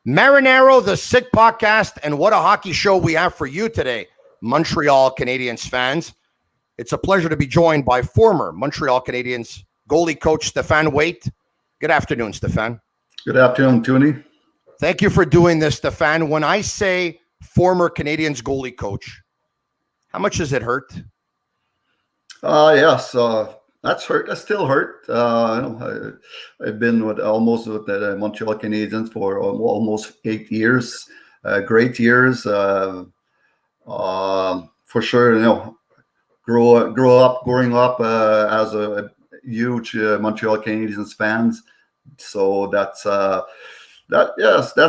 Marinaro, the Sick Podcast, and what a hockey show we have for you today, Montreal Canadiens fans. It's a pleasure to be joined by former Montreal Canadiens goalie coach Stéphane Waite. Good afternoon, Stéphane. Good afternoon, Tony. Thank you for doing this, Stéphane. When I say former Canadiens goalie coach, how much does it hurt? Yes, that's hurt. That still hurt. I've been with the Montreal Canadiens for almost 8 years. Great years, for sure. Growing up as a huge Montreal Canadiens fans. So that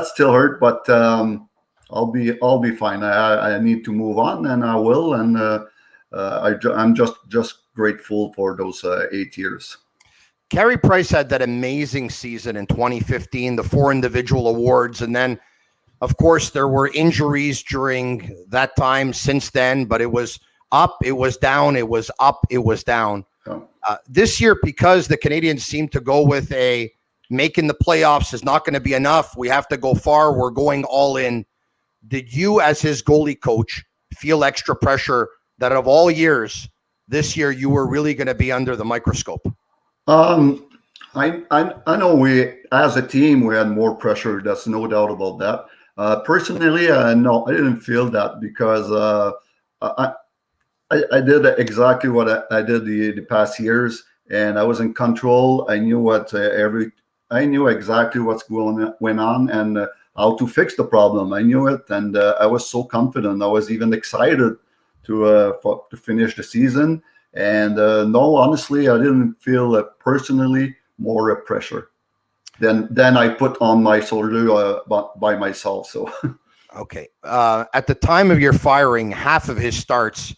still hurt, but I'll be fine. I need to move on, and I will. And I'm just grateful for those 8 years. Carrie Price had that amazing season in 2015, the 4 individual awards. And then, of course, there were injuries during that time since then, but it was up, it was down, it was up, it was down. Oh. This year, because the Canadiens seem to go with a making the playoffs is not going to be enough, we have to go far, we're going all in. Did you, as his goalie coach, feel extra pressure that of all years, this year you were really going to be under the microscope? I know we, as a team, we had more pressure. There's no doubt about that. Personally, no, I didn't feel that because I did exactly what I did the past years, and I was in control. I knew I knew exactly what's went on and how to fix the problem. I knew it, and I was so confident. I was even excited to finish the season. And no, honestly, I didn't feel personally more pressure than I put on my shoulder by myself. So, okay. At the time of your firing, half of his starts,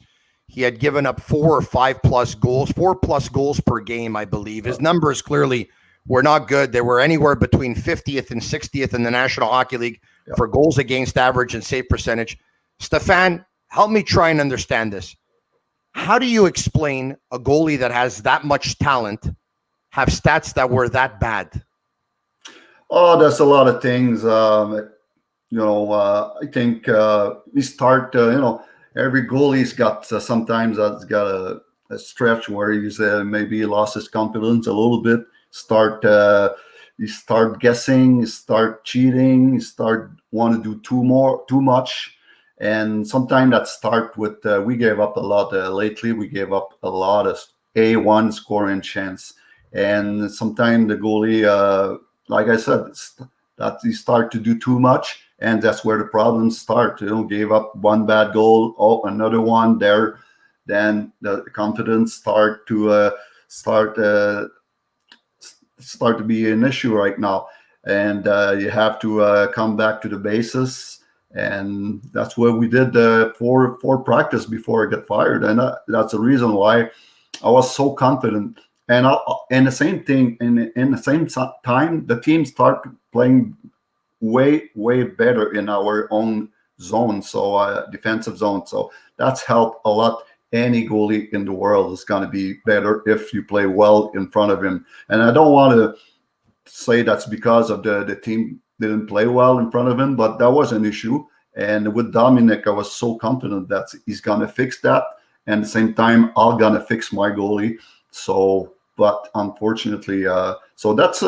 he had given up 4 or 5 plus goals, 4 plus goals per game, I believe. His numbers clearly were not good. They were anywhere between 50th and 60th in the National Hockey League for goals against average and save percentage. Stéphane, help me try and understand this. How do you explain a goalie that has that much talent have stats that were that bad? Oh, there's a lot of things. I think we start, every goalie's got sometimes that's got a stretch where he's maybe lost his confidence a little bit. You start guessing, you start cheating, you start want to do too much. And sometimes that start with we gave up a lot lately. We gave up a lot of A1 scoring chance, and sometimes the goalie, like I said, that you start to do too much, and that's where the problems start. Gave up one bad goal, another one there, then the confidence start to be an issue right now, and you have to come back to the basis. And that's what we did for practice before I got fired. And that's the reason why I was so confident. And the same thing, in the same time, the team started playing way, way better in our own zone, so defensive zone. So that's helped a lot. Any goalie in the world is going to be better if you play well in front of him. And I don't want to say that's because of the team didn't play well in front of him, but that was an issue. And with Dominic, I was so confident that he's gonna fix that. And at the same time, I'm gonna fix my goalie. So, but unfortunately, so that's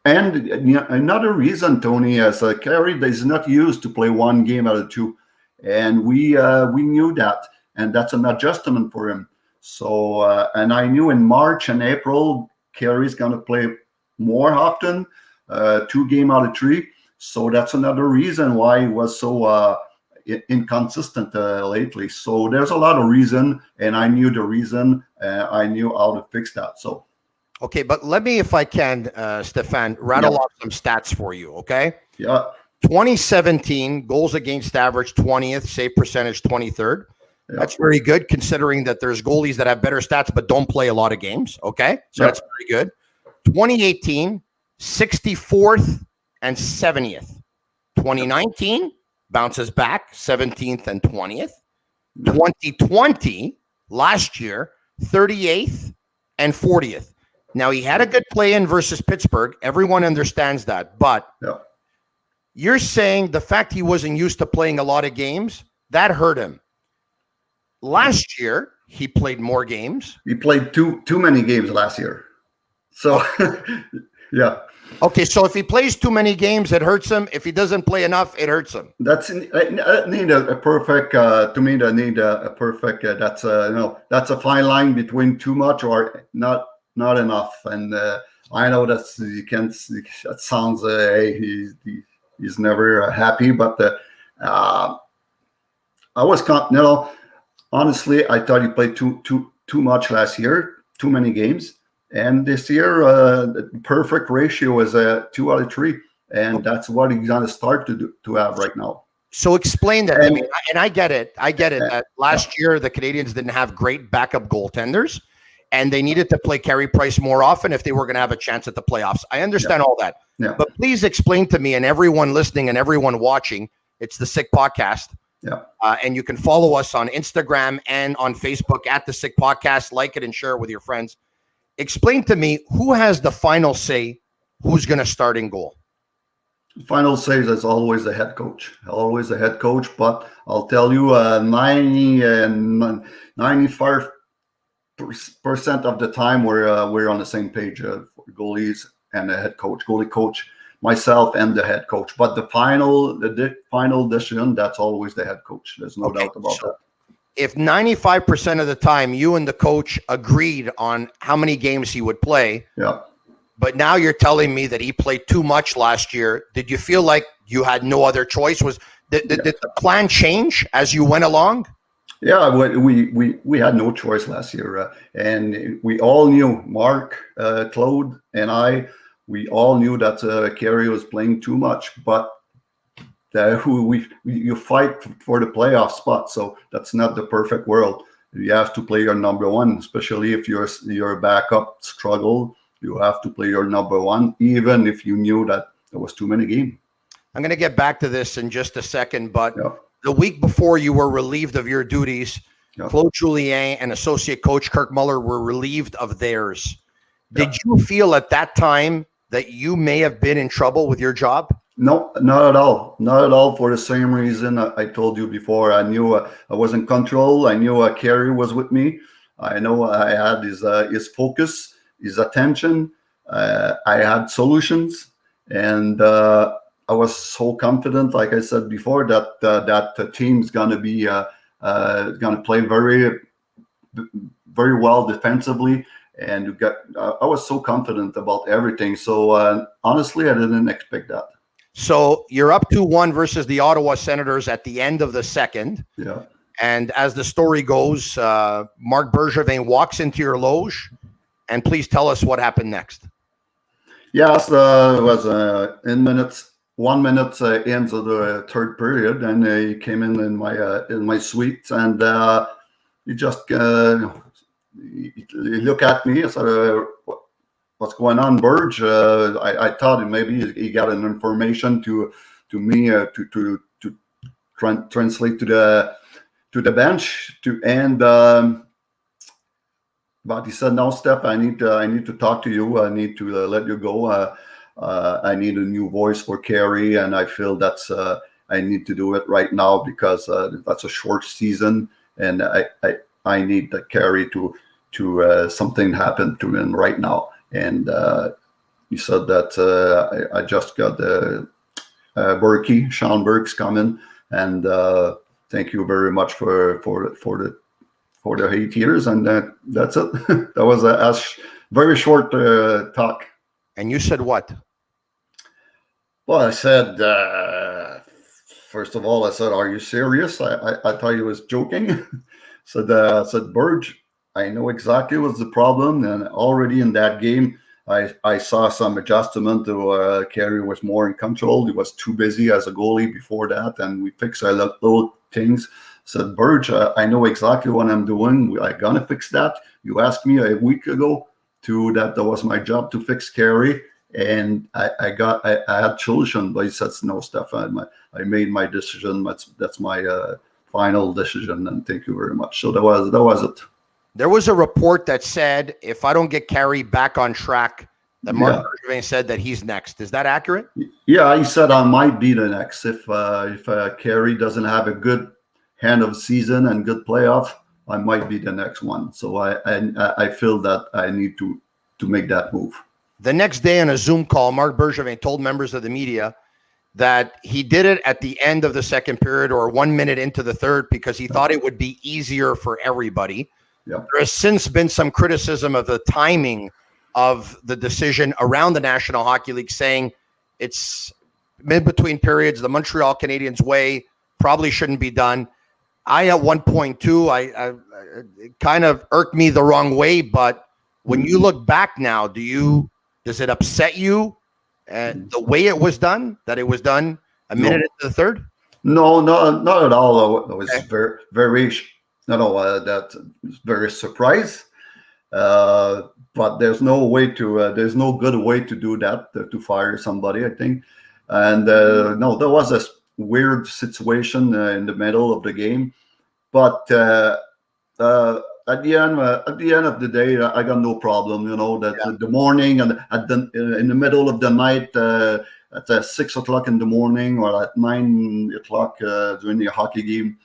another reason, Tony, as Carrie is not used to play one game out of 2, and we knew that, and that's an adjustment for him. So, and I knew in March and April, Carrie's gonna play more often, 2 games out of 3. So that's another reason why he was so inconsistent lately. So there's a lot of reason, and I knew the reason. I knew how to fix that. So, okay, but let me, if I can, Stéphane, rattle off some stats for you. Okay. Yeah. 2017 goals against average 20th, save percentage 23rd. Yeah. That's very good considering that there's goalies that have better stats but don't play a lot of games. Okay, so that's very good. 2018 64th. And 70th. 2019 bounces back 17th and 20th. 2020 last year 38th and 40th. Now he had a good play in versus Pittsburgh. Everyone understands that, but You're saying the fact he wasn't used to playing a lot of games, that hurt him. Last year, he played more games. He played too many games last year. So, yeah. Okay, so if he plays too many games, it hurts him. If he doesn't play enough, it hurts him. I need a perfect. To me, I need a perfect. That's that's a fine line between too much or not enough. And I know that's you can't. That sounds. Hey, he's never happy, but I was honestly, I thought he played too much last year, too many games, and this year the perfect ratio is 2 out of 3, and that's what he's gonna start to have right now. So explain that to me, and I get it. That last year the Canadians didn't have great backup goaltenders, and they needed to play Carey Price more often if they were going to have a chance at the playoffs. I understand all that, but please explain to me and everyone listening and everyone watching. It's the Sick Podcast. Yeah. And you can follow us on Instagram and on Facebook at the Sick Podcast. Like it and share it with your friends. Explain to me who has the final say, who's going to start in goal. Final say is always the head coach. Always the head coach. But I'll tell you, 95% of the time we're on the same page for goalies and the head coach, goalie coach, myself and the head coach. But the final decision, that's always the head coach. There's no doubt about that. If 95% of the time you and the coach agreed on how many games he would play, but now you're telling me that he played too much last year, did you feel like you had no other choice? Did the plan change as you went along? Yeah, we had no choice last year, and we all knew, Mark, Claude, and I. We all knew that Carrie was playing too much, but you fight for the playoff spot, so that's not the perfect world. You have to play your number one, especially if your backup struggle. You have to play your number one, even if you knew that there was too many games. I'm going to get back to this in just a second, but the week before you were relieved of your duties, Claude Julien and associate coach Kirk Muller were relieved of theirs. Did you feel at that time that you may have been in trouble with your job? No, not at all. Not at all, for the same reason I told you before. I knew I was in control. I knew Carrie was with me. I know I had his focus, his attention. I had solutions, and I was so confident, like I said before, that that team's going to be going to play very, very well defensively. And I was so confident about everything. So honestly, I didn't expect that. So you're up 2-1 versus the Ottawa Senators at the end of the second. Yeah. And as the story goes, Marc Bergevin walks into your loge. And please tell us what happened next. Yes, it was 1 minute into the third period, and he came in my suite, and he just he looked at me. I said, "What's going on, Burge?" I thought maybe he got an information to me to translate to the bench but he said, "No, Steph, I need to talk to you. I need to let you go. I need a new voice for Carrie, and I feel that's I need to do it right now because that's a short season, and I need the Carrie to something happen to him right now." And he said that I just got the Sean Burke's coming, and thank you very much for the 8 years, and that's it. That was a very short talk. And you said what? Well, I said, first of all, I said, "Are you serious?" I thought he was joking. I said, "Burge, I know exactly what's the problem, and already in that game, I saw some adjustment to Carrie was more in control. He was too busy as a goalie before that, and we fixed our little things." Said, "Burge, I know exactly what I'm doing. I'm gonna fix that. You asked me a week ago that was my job to fix Carrie, and I had solution." But he said, "No, Stefan, I made my decision. That's my final decision, and thank you very much." So that was it. There was a report that said if I don't get Carrie back on track that Marc Bergevin said that he's next. Is that accurate? Yeah, he said I might be the next if Carrie doesn't have a good end of season and good playoff. I might be the next one. So I feel that I need to make that move. The next day on a Zoom call, Marc Bergevin told members of the media that he did it at the end of the second period or 1 minute into the third because he thought it would be easier for everybody. There has since been some criticism of the timing of the decision around the National Hockey League, saying it's mid-between periods, the Montreal Canadiens way, probably shouldn't be done. I, at one point, too, I it kind of irked me the wrong way, but when you look back now, does it upset you the way it was done, that it was done a minute into the third? No, not at all. I was very surprised. But there's no good way to do that, to fire somebody, I think. And no, there was a weird situation in the middle of the game. But at the end of the day, I got no problem. The morning and in the middle of the night, at 6 o'clock in the morning or at 9 o'clock during the hockey game,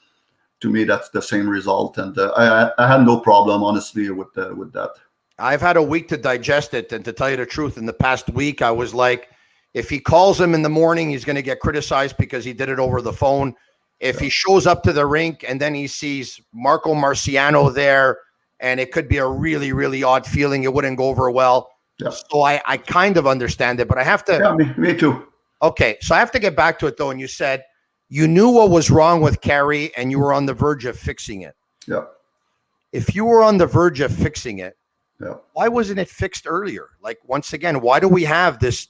to me that's the same result. And I had no problem, honestly, with that. I've had a week to digest it, and to tell you the truth, in the past week, I was like, if he calls him in the morning, he's going to get criticized because he did it over the phone. If he shows up to the rink and then he sees Marco Marciano there, and it could be a really, really odd feeling, it wouldn't go over well. Yeah. So I kind of understand it, but I have to. Yeah, me too. Okay, so I have to get back to it, though. And you said you knew what was wrong with Carrie and you were on the verge of fixing it. Yeah. If you were on the verge of fixing it, why wasn't it fixed earlier? Like, once again, why do we have this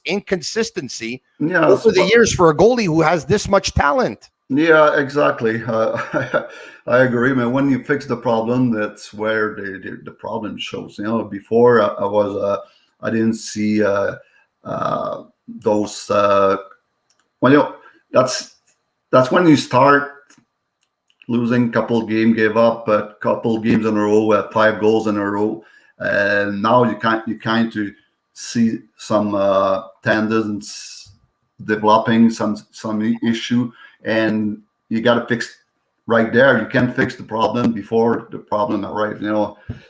inconsistency over the years for a goalie who has this much talent? Yeah, exactly. I agree, man. When you fix the problem, that's where the problem shows. Before I didn't see those. That's when you start losing a couple games, gave up a couple games in a row, 5 goals in a row, and now you kind of see some tendencies developing, some issue, and you got to fix right there. You can't fix the problem before the problem arrives,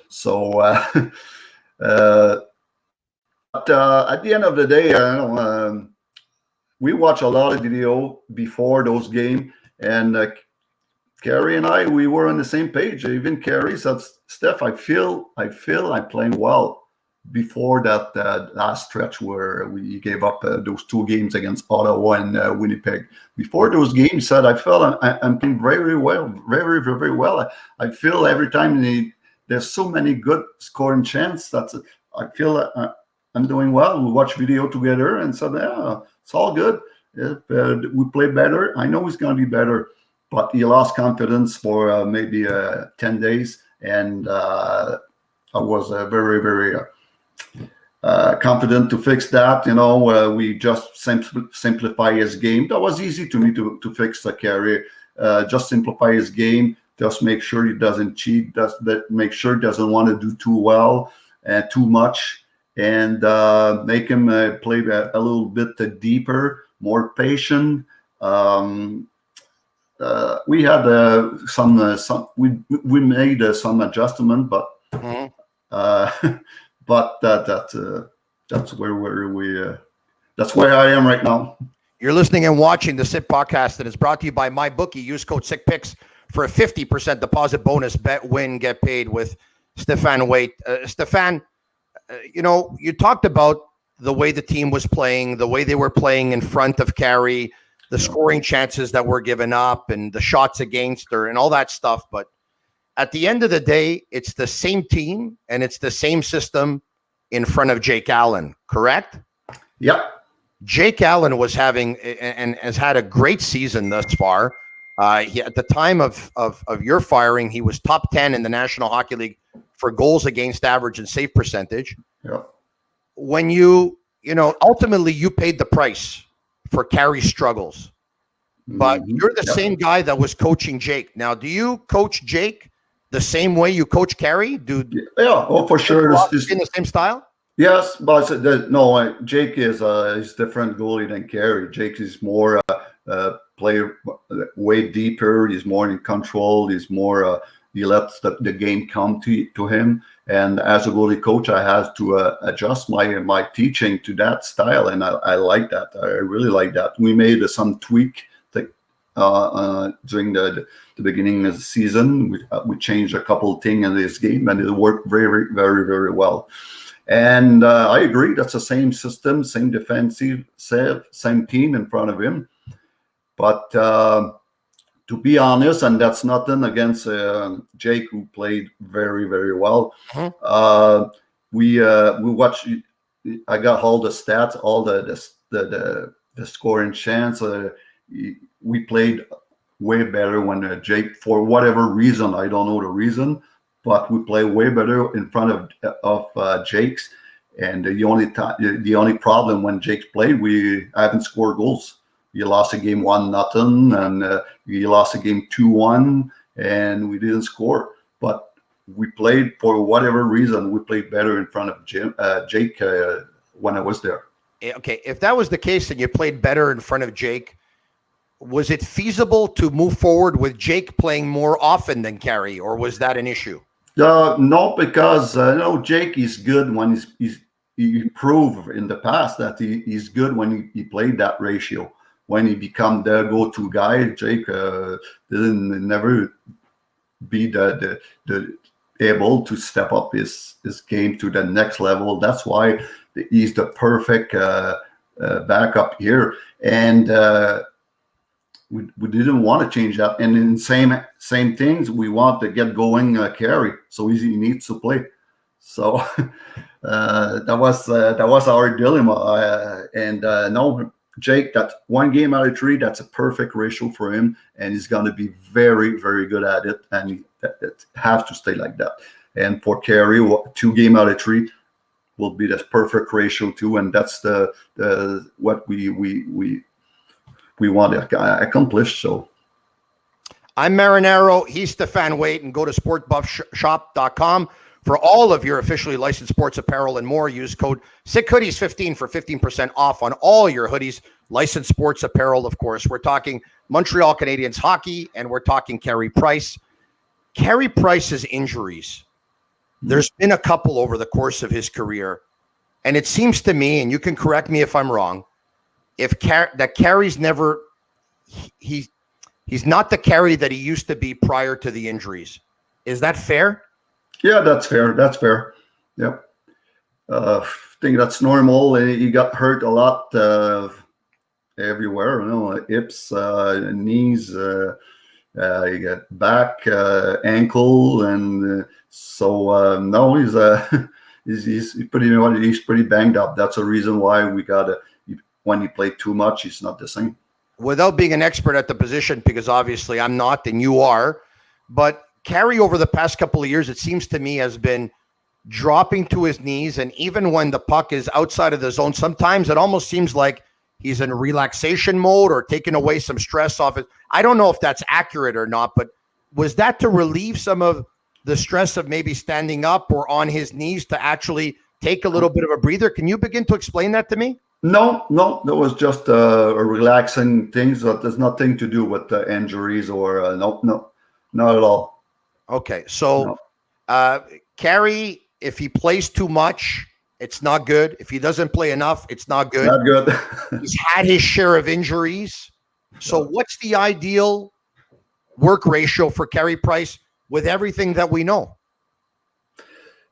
So, but at the end of the day, we watch a lot of video before those games, and Carrie and we were on the same page. Even Carrie said, "Steph, I feel I'm playing well." Before that last stretch where we gave up those 2 games against Ottawa and Winnipeg. Before those games, he said, "I feel I'm playing very well, very, very well. I feel every time there's so many good scoring chances that I feel I'm doing well." We watched video together and said, "Yeah, it's all good. If we play better, I know it's going to be better." But he lost confidence for maybe 10 days, and I was very, very confident to fix that. We just simplify his game. That was easy to me to fix the Carrie. Just simplify his game. Just make sure he doesn't cheat. Make sure he doesn't want to do too well and too much, and make him play a little bit deeper, more patient. We had we made some adjustment, but but that's where that's where I am right now. You're listening and watching the SIP podcast, and it's brought to you by MyBookie. Use code SICPICS for a 50% deposit bonus. Bet, win, get paid with Stefan Waite. Stefan, you talked about the way the team was playing, the way they were playing in front of Carrie, the scoring chances that were given up, and the shots against her, and all that stuff. But at the end of the day, it's the same team and it's the same system in front of Jake Allen, correct? Yeah. Jake Allen was having and has had a great season thus far. At the time of your firing, he was top 10 in the National Hockey League for goals against average and save percentage. Yeah. When ultimately you paid the price for Carrie's struggles, but you're the same guy that was coaching Jake. Now, do you coach Jake the same way you coach Carrie? For sure. In the same style? Yes, but no, Jake is different goalie than Carrie. Jake is more player way deeper. He's more in control. He's more he lets the game come to him. And as a goalie coach, I have to adjust my teaching to that style, and I like that. I really like that. We made some tweak during the beginning of the season. We changed a couple of things in this game, and it worked very, very, very well. And I agree, that's the same system, same defensive, same team in front of him. But to be honest, and that's nothing against Jake, who played very, very well. Mhm. We watched. I got all the stats, all the scoring chance. We played way better when Jake, for whatever reason, I don't know the reason, but we play way better in front of Jake's. And the only problem when Jake played, we haven't scored goals. You lost a game 1-0, and you lost a game 2-1, and we didn't score. But we played, for whatever reason, we played better in front of Jake when I was there. Okay, if that was the case and you played better in front of Jake, was it feasible to move forward with Jake playing more often than Carrie, or was that an issue? No, because Jake is good when he proved in the past that he's good when he played that ratio. When he become the go-to guy, Jake didn't never be the able to step up his game to the next level. That's why he's the perfect backup here, and we didn't want to change that. And in same things, we want to get going Carrie, so he needs to play. So that was our dilemma. No, Jake, that's 1 game out of 3. That's a perfect ratio for him, and he's going to be very, very good at it. And it has to stay like that. And for Carrie, 2 game out of 3 will be this perfect ratio too, and that's the what we want to accomplish. So I'm Marinaro. He's Stefan Waite, and go to sportbuffshop.com for all of your officially licensed sports apparel and more. Use code SICKHoodies15 for 15% off on all your hoodies. Licensed sports apparel, of course. We're talking Montreal Canadiens hockey, and we're talking Carey Price. Carey Price's injuries, there's been a couple over the course of his career, and it seems to me, and you can correct me if I'm wrong, that Carey's never he's not the Carey that he used to be prior to the injuries. Is that fair? Yeah, that's fair. That's fair. Yep. I think that's normal. He got hurt a lot everywhere. Hips, knees, he got back, ankle, and so no, he's pretty banged up. That's a reason why we got to. When he played too much, he's not the same. Without being an expert at the position, because obviously I'm not and you are, but Carey over the past couple of years, it seems to me, has been dropping to his knees. And even when the puck is outside of the zone, sometimes it almost seems like he's in relaxation mode or taking away some stress off it. I don't know if that's accurate or not, but was that to relieve some of the stress of maybe standing up or on his knees to actually take a little bit of a breather? Can you begin to explain that to me? No, that was just a relaxing thing. So there's nothing to do with the injuries or no, not at all. Okay, so Carey, if he plays too much, it's not good. If he doesn't play enough, it's not good. Not good. He's had his share of injuries. So what's the ideal work ratio for Carey Price with everything that we know?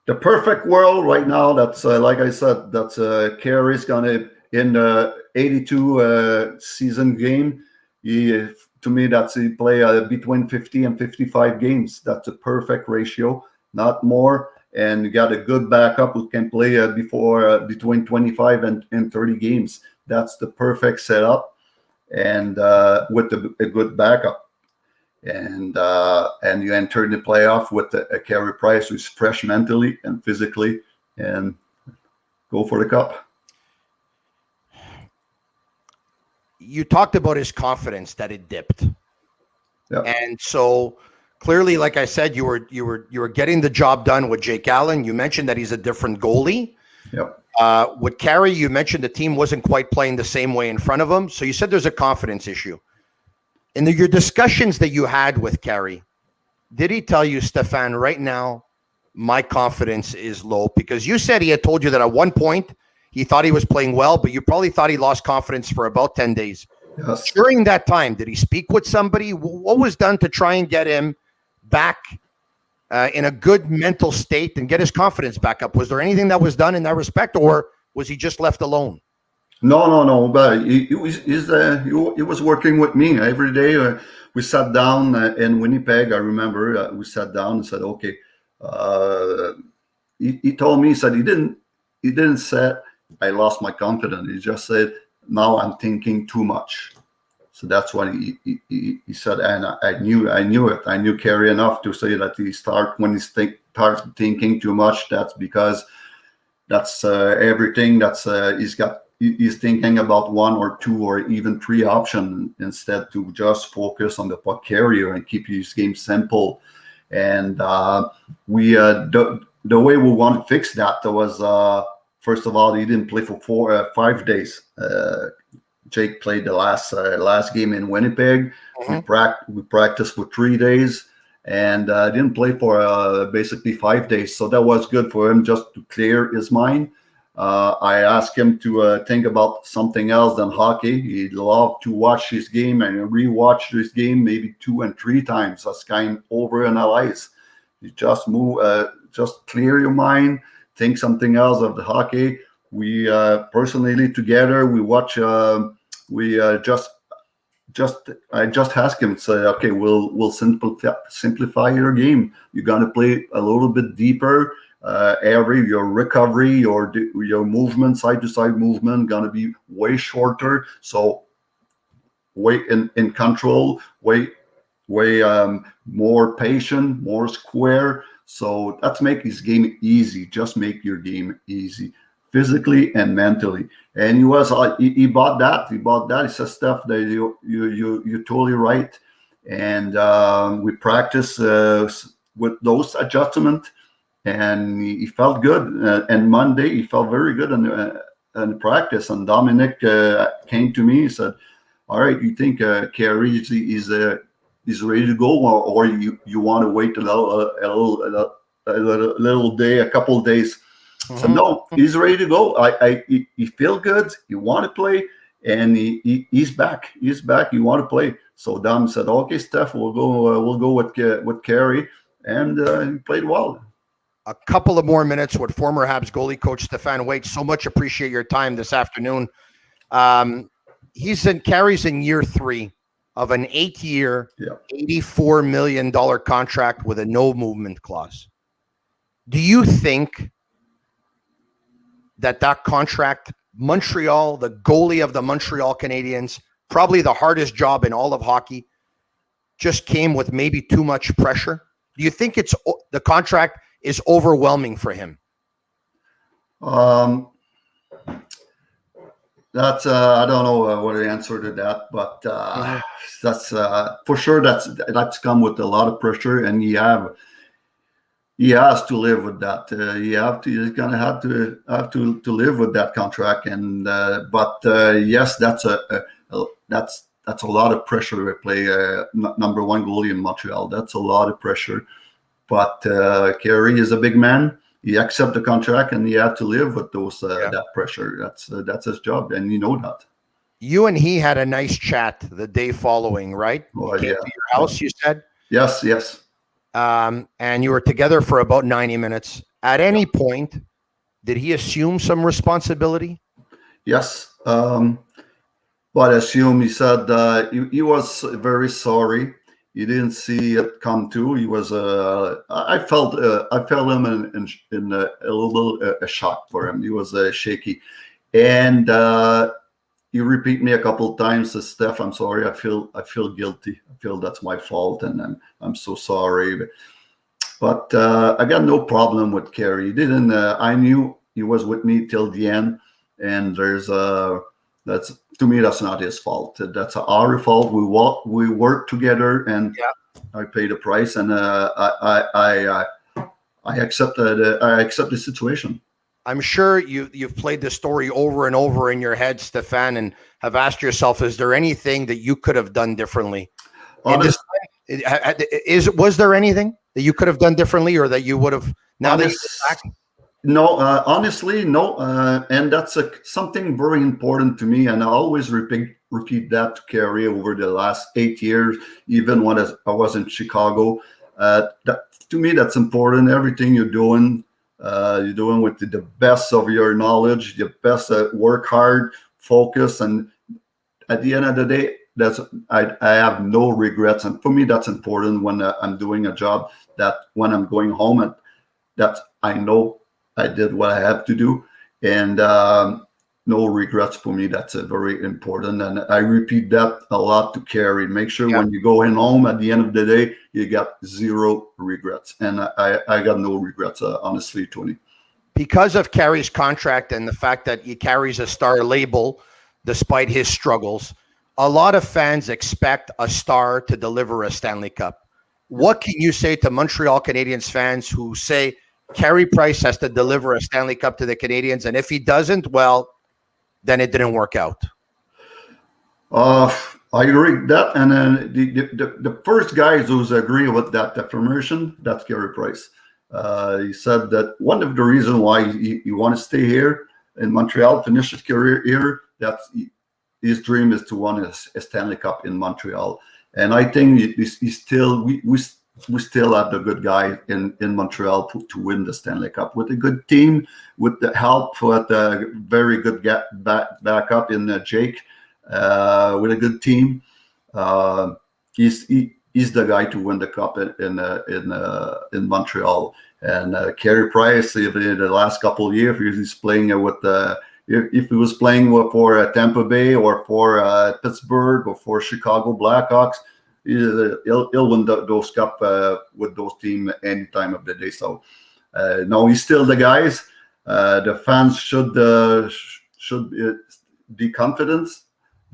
The perfect world right now, that's like I said, that's Carey's gonna in the 82 season game. To me, that's he play between 50 and 55 games. That's a perfect ratio, not more. And you got a good backup who can play between 25 and 30 games. That's the perfect setup, and with a good backup. And you enter the playoff with a Carey Price who's fresh mentally and physically, and go for the cup. You talked about his confidence that it dipped, Yep. and so clearly, like I said, you were getting the job done with Jake Allen. You mentioned that he's a different goalie. Yep. With Carrie, you mentioned the team wasn't quite playing the same way in front of him. So you said there's a confidence issue. In your discussions that you had with Carrie, did he tell you, Stefan, right now, my confidence is low? Because you said he had told you that at one point he thought he was playing well, but you probably thought he lost confidence for about 10 days. Yes. During that time, did he speak with somebody? What was done to try and get him back in a good mental state and get his confidence back up? Was there anything that was done in that respect, or was he just left alone? No. But he was working with me every day. We sat down in Winnipeg. I remember we sat down and said, "Okay." He told me, he said he didn't say I lost my confidence. He just said, "Now I'm thinking too much." So that's what he said, and I knew it. I knew Carrie enough to say that when he starts thinking too much, that's because that's everything. That's he's thinking about one or two or even three options instead to just focus on the puck carrier and keep his game simple. And the way we want to fix that was first of all, he didn't play for 5 days. Jake played the last game in Winnipeg. We practiced for 3 days and didn't play for basically 5 days. So that was good for him just to clear his mind. I asked him to think about something else than hockey. He loved to watch his game and rewatch his game maybe 2 and 3 times. That's kind of overanalyze. You just just clear your mind, think something else of the hockey. We personally together we watch. I just asked him, say, okay, we'll simplify your game. You're gonna play a little bit deeper. Your recovery, your movement, side to side movement, gonna be way shorter. So way in control, way more patient, more square. So that's make his game easy. Just make your game easy, physically and mentally. And he bought that. He said, "Steph, that you're totally right." And we practice with those adjustments, and he felt good. And Monday he felt very good in practice. And Dominic came to me. He said, "All right, you think Carrie is ready to go, or you want to wait a couple of days?" So no, he's ready to go. He feel good. He want to play, and he's back. He's back. He want to play. So Dom said, "Okay, Steph, we'll go with Carrie," and he played well. A couple of more minutes with former Habs goalie coach Stefan Waite. So much appreciate your time this afternoon. Carrie's in year 3 of an 8-year, $84 million contract with a no movement clause. Do you think that contract, Montreal, the goalie of the Montreal Canadiens, probably the hardest job in all of hockey, just came with maybe too much pressure? Do you think the contract is overwhelming for him? That's I don't know what the answer to that, but that's for sure. That's come with a lot of pressure, and he has to live with that. He's gonna have to live with that contract. And but yes, that's a lot of pressure to play number one goalie in Montreal. That's a lot of pressure. But Carrie is a big man. He accepts the contract, and he have to live with that pressure. That's his job, and you know that. You and he had a nice chat the day following, right? Oh, he came to your house, you said? Yes. And you were together for about 90 minutes. At any point, did he assume some responsibility? Yes. But he said he was very sorry. He didn't see it come to. He was. I felt him in a little shock for him. He was shaky, and he repeat me a couple of times. Says, "Steph, I'm sorry. I feel guilty. I feel that's my fault, and I'm so sorry." But I got no problem with Carrie. He didn't. I knew he was with me till the end, and that's, to me, that's not his fault. That's our fault. We work together, and I paid the price, and I accept the situation. I'm sure you've played this story over and over in your head, Stefan, and have asked yourself, is there anything that you could have done differently? Was there anything that you could have done differently, or that you would have now that you get back? No, honestly, no. And that's something very important to me. And I always repeat that to Carrie over the last 8 years, even when I was in Chicago. To me, that's important. Everything you're doing with the best of your knowledge, the best, work hard, focus. And at the end of the day, I have no regrets. And for me, that's important when I'm doing a job, that when I'm going home, that I know I did what I have to do, and no regrets for me. That's very important, and I repeat that a lot to Carrie. Make sure when you go in home at the end of the day, you got zero regrets, and I got no regrets, honestly, Tony. Because of Carrie's contract and the fact that he carries a star label, despite his struggles, a lot of fans expect a star to deliver a Stanley Cup. What can you say to Montreal Canadiens fans who say Carey Price has to deliver a Stanley Cup to the Canadiens, and if he doesn't, well, then it didn't work out? I agree with that. And then the first guys who agree with that affirmation, that's Carey Price. He said that one of the reasons why he want to stay here in Montreal, finish his career here, his dream is to win a Stanley Cup in Montreal. And I think we still have the good guy in Montreal to win the Stanley Cup, with a good team, with the help with a very good backup in Jake, with a good team. He's the guy to win the cup in Montreal. And Carey Price, in the last couple of years, he's playing if he was playing for Tampa Bay or for Pittsburgh or for Chicago Blackhawks, he'll win those cup with those teams any time of the day. So no, he's still the guys. The fans should be confident.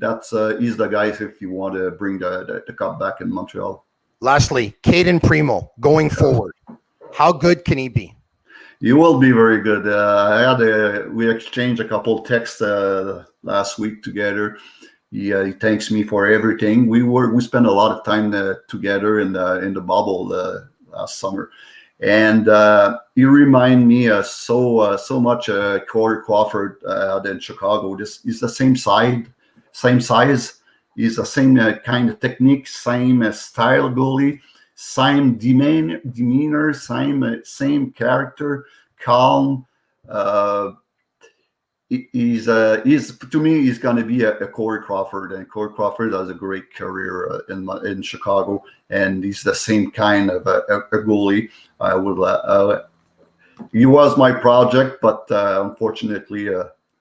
That's he's the guys if you want to bring the cup back in Montreal. Lastly, Kaden Primo going forward, how good can he be? He will be very good. We exchanged a couple texts last week together. He thanks me for everything. We spent a lot of time together in the bubble last summer, and he reminded me so much Corey Crawford out in Chicago. He's the same size. He's the same kind of technique, same style goalie, same demeanor, same character, calm. He's to me, he's going to be a Corey Crawford, and Corey Crawford has a great career in Chicago, and he's the same kind of a goalie. He was my project, but unfortunately,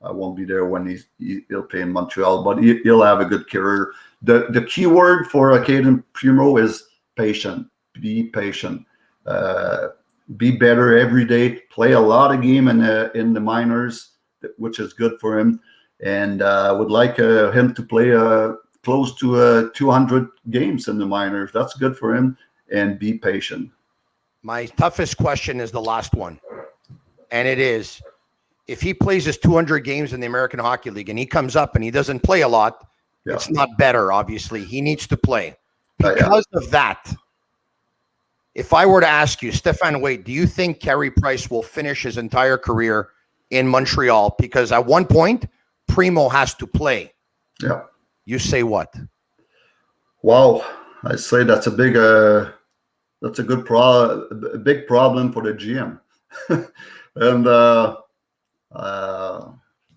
I won't be there when he'll play in Montreal. But he'll have a good career. The key word for Kaden Primo is patient. Be patient. Be better every day. Play a lot of game in the minors, which is good for him, and would like him to play close to 200 games in the minors. That's good for him, and be patient. My toughest question is the last one, and it is, if he plays his 200 games in the American Hockey League and he comes up and he doesn't play a lot, it's not better, obviously. He needs to play. Because of that, if I were to ask you, Stefan Wade, do you think Carey Price will finish his entire career in Montreal? Because at one point, Primo has to play. Yeah. You say what? Wow. I say that's a big problem for the GM. And I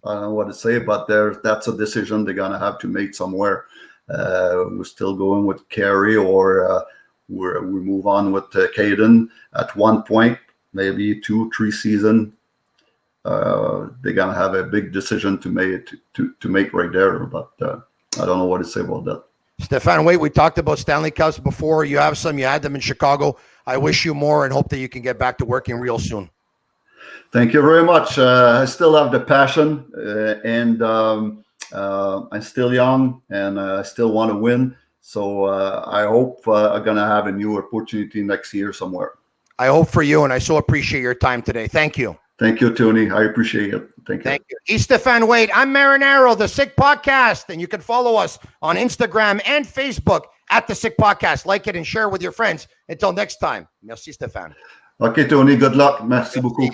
don't know what to say, but that's a decision they're gonna have to make somewhere. We're still going with Carrie, or we move on with Kaden at one point, maybe 2-3 seasons. They're gonna have a big decision to make right there, but I don't know what to say about that. Stefan, wait, we talked about Stanley Cups before. You have some, you had them in Chicago. I wish you more and hope that you can get back to working real soon. Thank you very much. I still have the passion, and I'm still young, and I still want to win. So I hope I'm gonna have a new opportunity next year somewhere. I hope for you, and I so appreciate your time today. Thank you. Thank you, Tony. I appreciate it. Thank you. He's Stefan Wade. I'm Marinaro, the Sick Podcast, and you can follow us on Instagram and Facebook at the Sick Podcast. Like it and share with your friends. Until next time, merci Stefan. Okay, Tony. Good luck. Merci beaucoup.